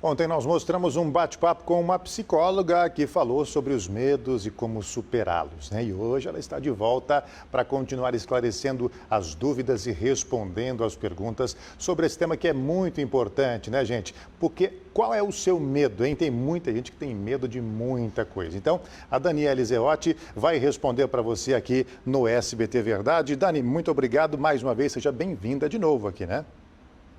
Ontem nós mostramos um bate-papo com uma psicóloga que falou sobre os medos e como superá-los, né? E hoje ela está de volta para continuar esclarecendo as dúvidas e respondendo às perguntas sobre esse tema que é muito importante, né, gente? Porque qual é o seu medo, hein? Tem muita gente que tem medo de muita coisa. Então, a Daniela Zeotti vai responder para você aqui no SBT Verdade. Dani, muito obrigado mais uma vez. Seja bem-vinda de novo aqui, né?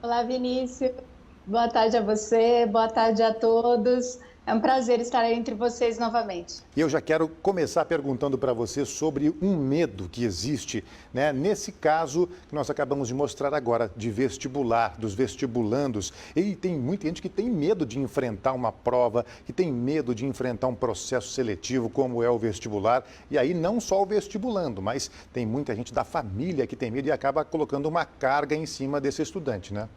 Olá, Vinícius. Boa tarde a você, boa tarde a todos. É um prazer estar entre vocês novamente. E eu já quero começar perguntando para você sobre um medo que existe, né? Nesse caso que nós acabamos de mostrar agora, de vestibular, dos vestibulandos. E tem muita gente que tem medo de enfrentar uma prova, que tem medo de enfrentar um processo seletivo como é o vestibular. E aí não só o vestibulando, mas tem muita gente da família que tem medo e acaba colocando uma carga em cima desse estudante, né?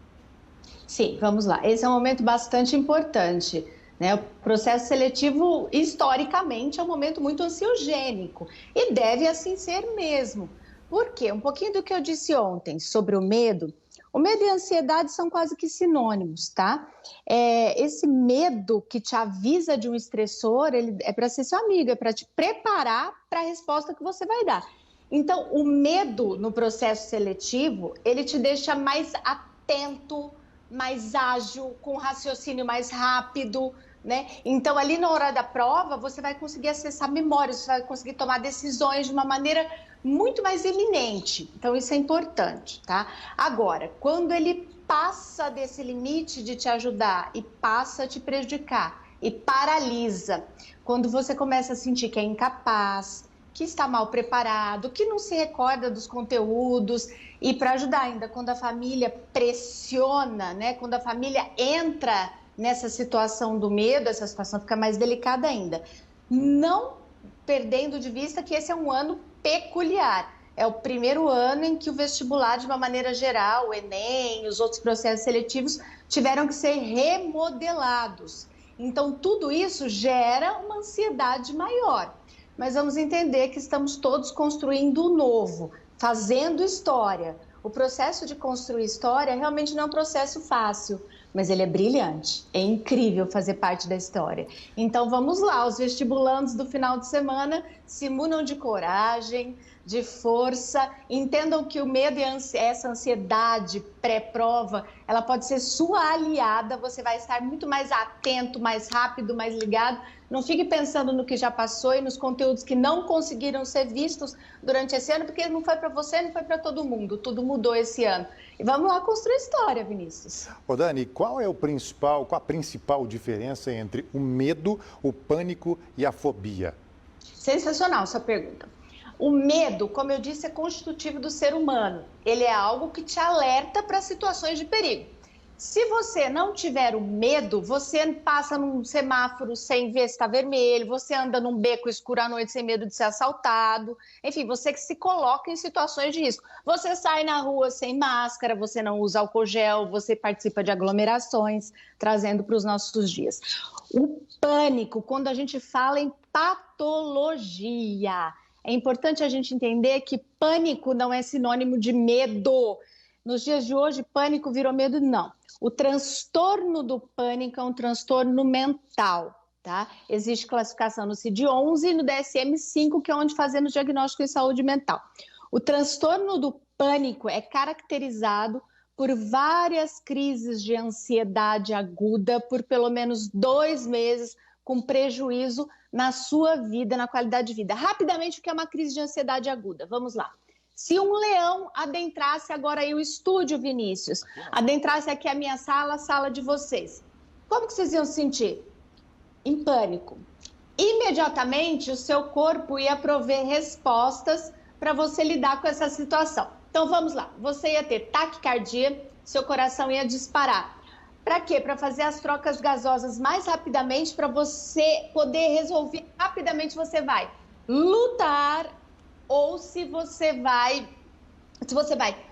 Sim, vamos lá. Esse é um momento bastante importante, né? O processo seletivo, historicamente, é um momento muito ansiogênico e deve assim ser mesmo. Por quê? Um pouquinho do que eu disse ontem sobre o medo e a ansiedade são quase que sinônimos, tá? Esse medo que te avisa de um estressor, ele é para ser seu amigo, é para te preparar para a resposta que você vai dar. Então, o medo no processo seletivo, ele te deixa mais atento, mais ágil, com raciocínio mais rápido, né? Então, ali na hora da prova, você vai conseguir acessar memórias, você vai conseguir tomar decisões de uma maneira muito mais eminente. Então, isso é importante, tá? Agora, quando ele passa desse limite de te ajudar e passa a te prejudicar e paralisa, quando você começa a sentir que é incapaz, que está mal preparado, que não se recorda dos conteúdos, e para ajudar ainda, quando a família pressiona, né? Quando a família entra nessa situação do medo, essa situação fica mais delicada ainda. Não perdendo de vista que esse é um ano peculiar. É o primeiro ano em que o vestibular, de uma maneira geral, o Enem, os outros processos seletivos, tiveram que ser remodelados. Então, tudo isso gera uma ansiedade maior. Mas vamos entender que estamos todos construindo o novo, fazendo história. O processo de construir história realmente não é um processo fácil, mas ele é brilhante, é incrível fazer parte da história. Então vamos lá, os vestibulandos do final de semana se munam de coragem, de força, entendam que o medo e essa ansiedade pré-prova, ela pode ser sua aliada, você vai estar muito mais atento, mais rápido, mais ligado. Não fique pensando no que já passou e nos conteúdos que não conseguiram ser vistos durante esse ano, porque não foi para você, não foi para todo mundo, tudo mudou esse ano. E vamos lá construir história, Vinícius. Ô Dani, qual a principal diferença entre o medo, o pânico e a fobia? Sensacional sua pergunta. O medo, como eu disse, é constitutivo do ser humano. Ele é algo que te alerta para situações de perigo. Se você não tiver o medo, você passa num semáforo sem ver se está vermelho, você anda num beco escuro à noite sem medo de ser assaltado. Enfim, você que se coloca em situações de risco. Você sai na rua sem máscara, você não usa álcool gel, você participa de aglomerações, trazendo para os nossos dias. O pânico, quando a gente fala em patologia, é importante a gente entender que pânico não é sinônimo de medo. Nos dias de hoje, pânico virou medo? Não. O transtorno do pânico é um transtorno mental, tá? Existe classificação no CID-11 e no DSM-5, que é onde fazemos diagnóstico em saúde mental. O transtorno do pânico é caracterizado por várias crises de ansiedade aguda por pelo menos 2 meses, com prejuízo na sua vida, na qualidade de vida. Rapidamente, o que é uma crise de ansiedade aguda? Vamos lá. Se um leão adentrasse agora aí o estúdio, Vinícius, adentrasse aqui a minha sala, a sala de vocês, como que vocês iam se sentir? Em pânico. Imediatamente, o seu corpo ia prover respostas para você lidar com essa situação. Então, vamos lá. Você ia ter taquicardia, seu coração ia disparar. Para quê? Para fazer as trocas gasosas mais rapidamente, para você poder resolver rapidamente, você vai lutar, ou se você vai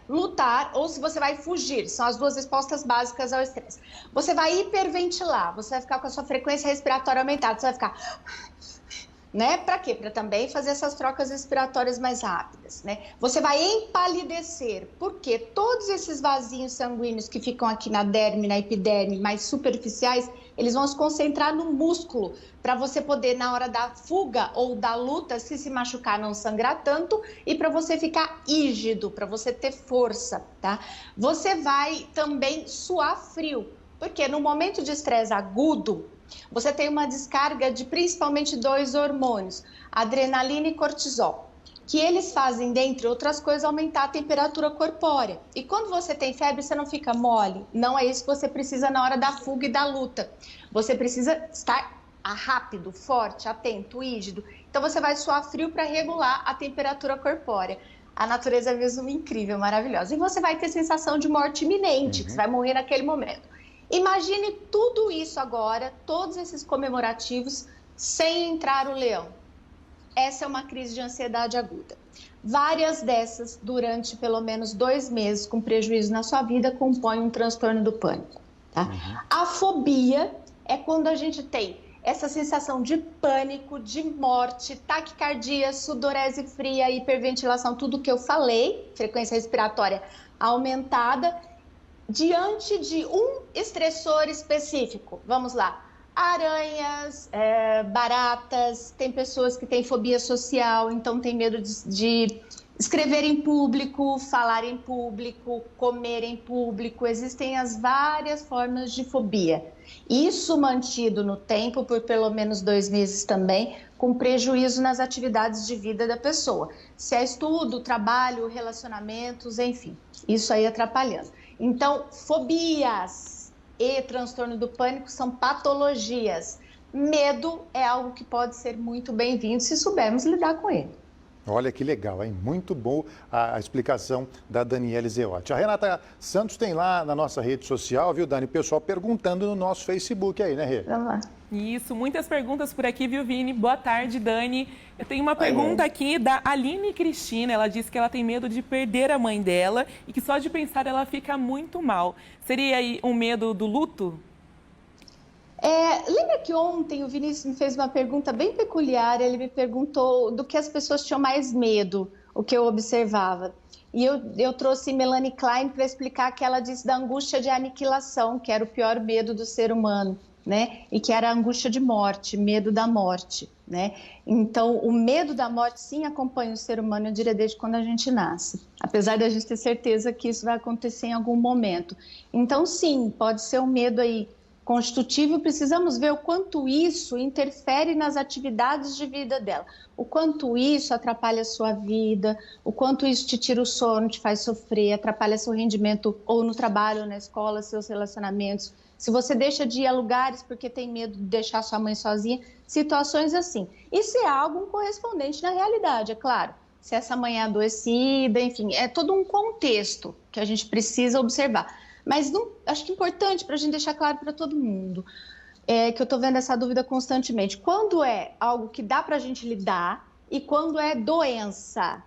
lutar ou se você vai fugir. São as duas respostas básicas ao estresse. Você vai hiperventilar, você vai ficar com a sua frequência respiratória aumentada, você vai ficar né? Para quê? Para também fazer essas trocas respiratórias mais rápidas, né? Você vai empalidecer, porque todos esses vasinhos sanguíneos que ficam aqui na derme, na epiderme, mais superficiais, eles vão se concentrar no músculo, para você poder, na hora da fuga ou da luta, se machucar, não sangrar tanto, e para você ficar rígido, para você ter força, tá? Você vai também suar frio, porque no momento de estresse agudo, você tem uma descarga de principalmente 2 hormônios, adrenalina e cortisol, que eles fazem, dentre outras coisas, aumentar a temperatura corpórea. E quando você tem febre, você não fica mole. Não é isso que você precisa na hora da fuga e da luta. Você precisa estar rápido, forte, atento, rígido. Então você vai suar frio para regular a temperatura corpórea. A natureza é mesmo incrível, maravilhosa. E você vai ter sensação de morte iminente, que você vai morrer naquele momento. Imagine tudo isso agora, todos esses comemorativos, sem entrar o leão. Essa é uma crise de ansiedade aguda. Várias dessas, durante pelo menos 2 meses, com prejuízo na sua vida, compõem um transtorno do pânico. Tá? A fobia é quando a gente tem essa sensação de pânico, de morte, taquicardia, sudorese fria, hiperventilação, tudo que eu falei, frequência respiratória aumentada, diante de um estressor específico. Vamos lá. Aranhas, baratas, tem pessoas que têm fobia social, então tem medo de escrever em público, falar em público, comer em público. Existem as várias formas de fobia. Isso mantido no tempo por pelo menos 2 meses também, com prejuízo nas atividades de vida da pessoa. Se é estudo, trabalho, relacionamentos, enfim, isso aí atrapalhando. Então, fobias e transtorno do pânico são patologias. Medo é algo que pode ser muito bem-vindo se soubermos lidar com ele. Olha que legal, hein? Muito bom a explicação da Daniele Zeotti. A Renata Santos tem lá na nossa rede social, viu, Dani? Pessoal perguntando no nosso Facebook aí, né, Rê? Vamos lá. Isso, muitas perguntas por aqui, viu, Vini? Boa tarde, Dani. Eu tenho uma pergunta aqui da Aline Cristina. Ela disse que ela tem medo de perder a mãe dela e que só de pensar ela fica muito mal. Seria aí um medo do luto? Lembra que ontem o Vinícius me fez uma pergunta bem peculiar? Ele me perguntou do que as pessoas tinham mais medo, o que eu observava. E eu trouxe Melanie Klein para explicar que ela disse da angústia de aniquilação, que era o pior medo do ser humano, né? E que era a angústia de morte, medo da morte, né? Então, o medo da morte, sim, acompanha o ser humano, eu diria, desde quando a gente nasce. Apesar da gente ter certeza que isso vai acontecer em algum momento. Então, sim, pode ser um medo aí constitutivo, precisamos ver o quanto isso interfere nas atividades de vida dela, o quanto isso atrapalha a sua vida, o quanto isso te tira o sono, te faz sofrer, atrapalha seu rendimento ou no trabalho, ou na escola, seus relacionamentos. Se você deixa de ir a lugares porque tem medo de deixar sua mãe sozinha, situações assim. Isso é algo correspondente na realidade, é claro. Se essa mãe é adoecida, enfim, é todo um contexto que a gente precisa observar. Mas não, acho que é importante para a gente deixar claro para todo mundo, que eu estou vendo essa dúvida constantemente. Quando é algo que dá para a gente lidar e quando é doença?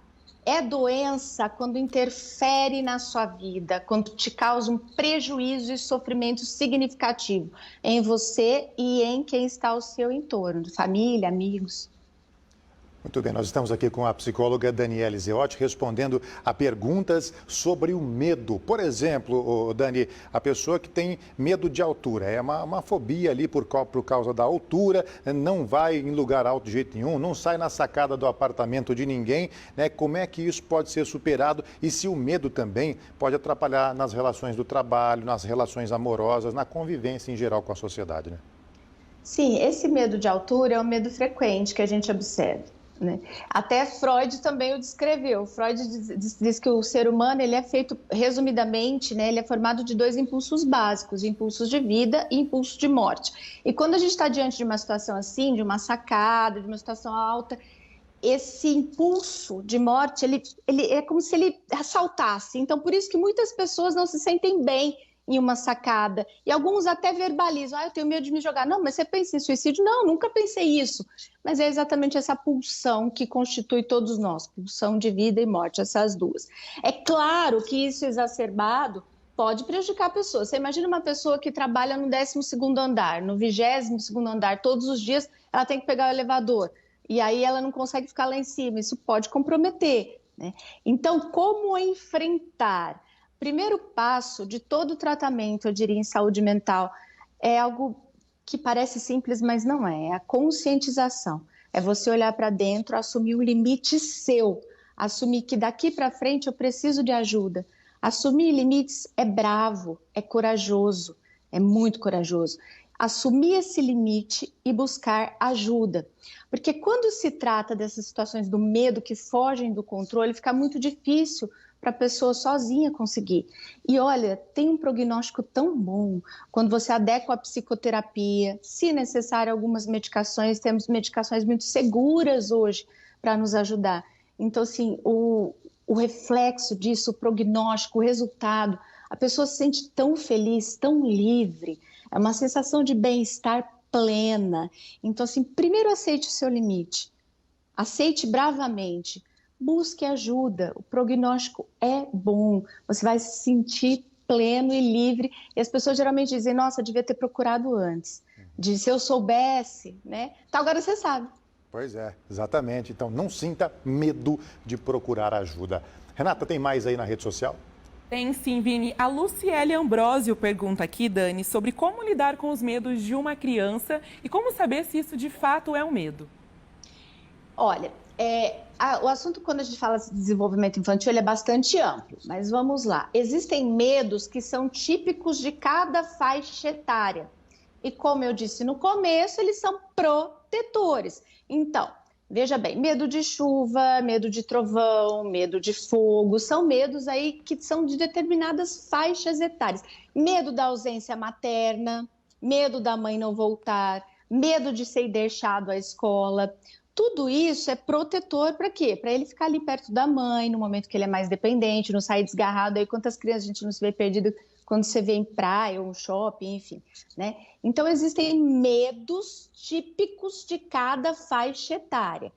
É doença quando interfere na sua vida, quando te causa um prejuízo e sofrimento significativo em você e em quem está ao seu entorno, família, amigos. Muito bem, nós estamos aqui com a psicóloga Daniele Zeotti respondendo a perguntas sobre o medo. Por exemplo, Dani, a pessoa que tem medo de altura, é uma fobia ali por causa da altura, não vai em lugar alto de jeito nenhum, não sai na sacada do apartamento de ninguém, né? Como é que isso pode ser superado e se o medo também pode atrapalhar nas relações do trabalho, nas relações amorosas, na convivência em geral com a sociedade, né? Sim, esse medo de altura é um medo frequente que a gente observa. Né? Até Freud também o descreveu. Freud diz que o ser humano ele é feito, resumidamente, né, ele é formado de 2 impulsos básicos, impulsos de vida e impulsos de morte. E quando a gente está diante de uma situação assim, de uma sacada, de uma situação alta, esse impulso de morte, ele é como se ele assaltasse. Então, por isso que muitas pessoas não se sentem bem em uma sacada. E alguns até verbalizam, eu tenho medo de me jogar. Não, mas você pensa em suicídio? Não, nunca pensei isso. Mas é exatamente essa pulsão que constitui todos nós, pulsão de vida e morte, essas duas. É claro que isso exacerbado pode prejudicar a pessoa. Você imagina uma pessoa que trabalha no 12º andar, no 22º andar, todos os dias ela tem que pegar o elevador. e aí ela não consegue ficar lá em cima, isso pode comprometer, né? Então, como enfrentar? Primeiro passo de todo o tratamento, eu diria, em saúde mental, é algo que parece simples, mas não é a conscientização. É você olhar para dentro, assumir o limite seu, assumir que daqui para frente eu preciso de ajuda. Assumir limites é bravo, é corajoso, é muito corajoso. Assumir esse limite e buscar ajuda. Porque quando se trata dessas situações do medo que fogem do controle, fica muito difícil para a pessoa sozinha conseguir. E olha, tem um prognóstico tão bom quando você adequa a psicoterapia, se necessário algumas medicações, temos medicações muito seguras hoje para nos ajudar. Então, assim, o reflexo disso, o prognóstico, o resultado, a pessoa se sente tão feliz, tão livre, é uma sensação de bem-estar plena. Então, assim, primeiro aceite o seu limite, aceite bravamente, busque ajuda, o prognóstico é bom, você vai se sentir pleno e livre, e as pessoas geralmente dizem, nossa, eu devia ter procurado antes, se eu soubesse, né? Então agora você sabe. Pois é, exatamente. Então não sinta medo de procurar ajuda. Renata, tem mais aí na rede social? Tem sim, Vini. A Luciele Ambrosio pergunta aqui, Dani, sobre como lidar com os medos de uma criança e como saber se isso de fato é um medo. Olha, o assunto quando a gente fala de desenvolvimento infantil ele é bastante amplo, mas vamos lá. Existem medos que são típicos de cada faixa etária. E como eu disse no começo, eles são protetores. Então, veja bem, medo de chuva, medo de trovão, medo de fogo, são medos aí que são de determinadas faixas etárias. Medo da ausência materna, medo da mãe não voltar, medo de ser deixado à escola. Tudo isso é protetor para quê? Para ele ficar ali perto da mãe, no momento que ele é mais dependente, não sair desgarrado. Aí quantas crianças a gente não se vê perdido quando você vê em praia ou shopping, enfim, né? Então existem medos típicos de cada faixa etária.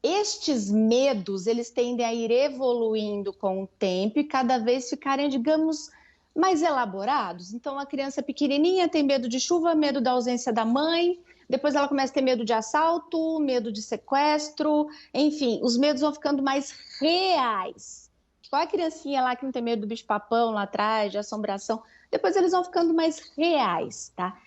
Estes medos, eles tendem a ir evoluindo com o tempo e cada vez ficarem, digamos, mais elaborados. Então a criança pequenininha tem medo de chuva, medo da ausência da mãe. Depois ela começa a ter medo de assalto, medo de sequestro, enfim, os medos vão ficando mais reais. Qual a criancinha lá que não tem medo do bicho-papão lá atrás, de assombração? Depois eles vão ficando mais reais, tá?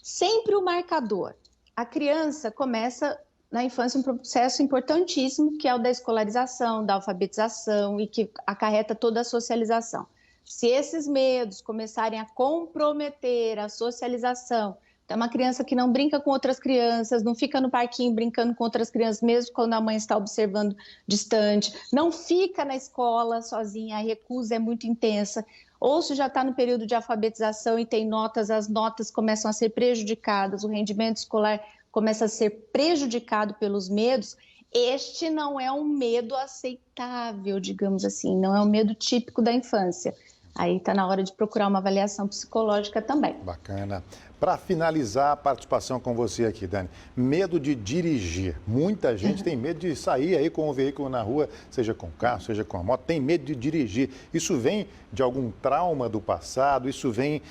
Sempre o marcador. A criança começa na infância um processo importantíssimo, que é o da escolarização, da alfabetização e que acarreta toda a socialização. Se esses medos começarem a comprometer a socialização, então, uma criança que não brinca com outras crianças, não fica no parquinho brincando com outras crianças, mesmo quando a mãe está observando distante, não fica na escola sozinha, a recusa é muito intensa, ou se já está no período de alfabetização e tem notas, as notas começam a ser prejudicadas, o rendimento escolar começa a ser prejudicado pelos medos, este não é um medo aceitável, digamos assim, não é um medo típico da infância. Aí está na hora de procurar uma avaliação psicológica também. Bacana. Para finalizar a participação com você aqui, Dani, medo de dirigir. Muita gente tem medo de sair aí com o veículo na rua, seja com carro, seja com a moto, tem medo de dirigir. Isso vem de algum trauma do passado? Isso vem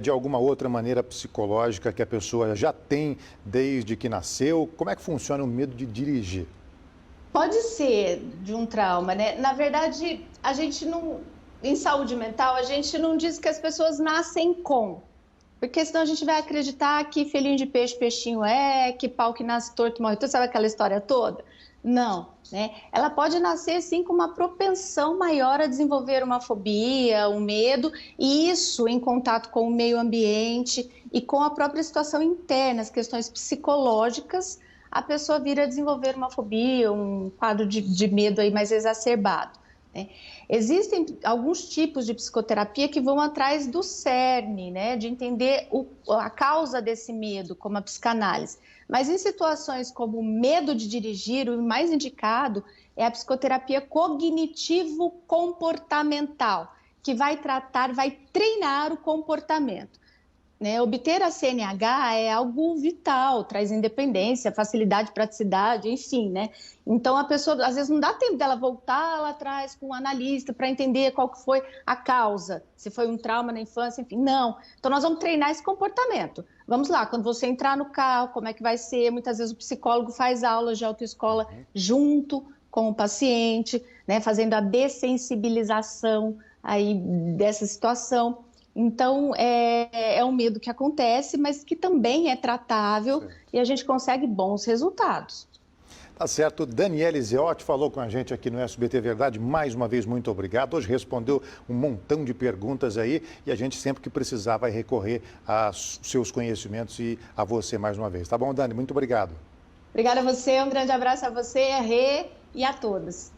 de alguma outra maneira psicológica que a pessoa já tem desde que nasceu? Como é que funciona o medo de dirigir? Pode ser de um trauma, né? Na verdade, a gente não... Em saúde mental, a gente não diz que as pessoas nascem com, porque senão a gente vai acreditar que filhinho de peixe, peixinho que pau que nasce torto morre torto, sabe aquela história toda? Não, né? Ela pode nascer, sim, com uma propensão maior a desenvolver uma fobia, um medo, e isso em contato com o meio ambiente e com a própria situação interna, as questões psicológicas, a pessoa vira a desenvolver uma fobia, um quadro de medo aí mais exacerbado. Existem alguns tipos de psicoterapia que vão atrás do cerne, né, de entender a causa desse medo, como a psicanálise. Mas em situações como o medo de dirigir, o mais indicado é a psicoterapia cognitivo-comportamental, que vai treinar o comportamento. né? Obter a CNH é algo vital, traz independência, facilidade, praticidade, enfim, né? Então a pessoa, às vezes, não dá tempo dela voltar lá atrás com o analista para entender qual que foi a causa, se foi um trauma na infância, enfim, não. Então nós vamos treinar esse comportamento. Vamos lá, quando você entrar no carro, como é que vai ser? Muitas vezes o psicólogo faz aulas de autoescola junto com o paciente, né? Fazendo a dessensibilização aí dessa situação. Então, é um medo que acontece, mas que também é tratável e a gente consegue bons resultados. Tá certo. Daniele Zeotti falou com a gente aqui no SBT Verdade. Mais uma vez, muito obrigado. Hoje respondeu um montão de perguntas aí e a gente sempre que precisar vai recorrer aos seus conhecimentos e a você mais uma vez. Tá bom, Dani? Muito obrigado. Obrigada a você, um grande abraço a você, a Rê e a todos.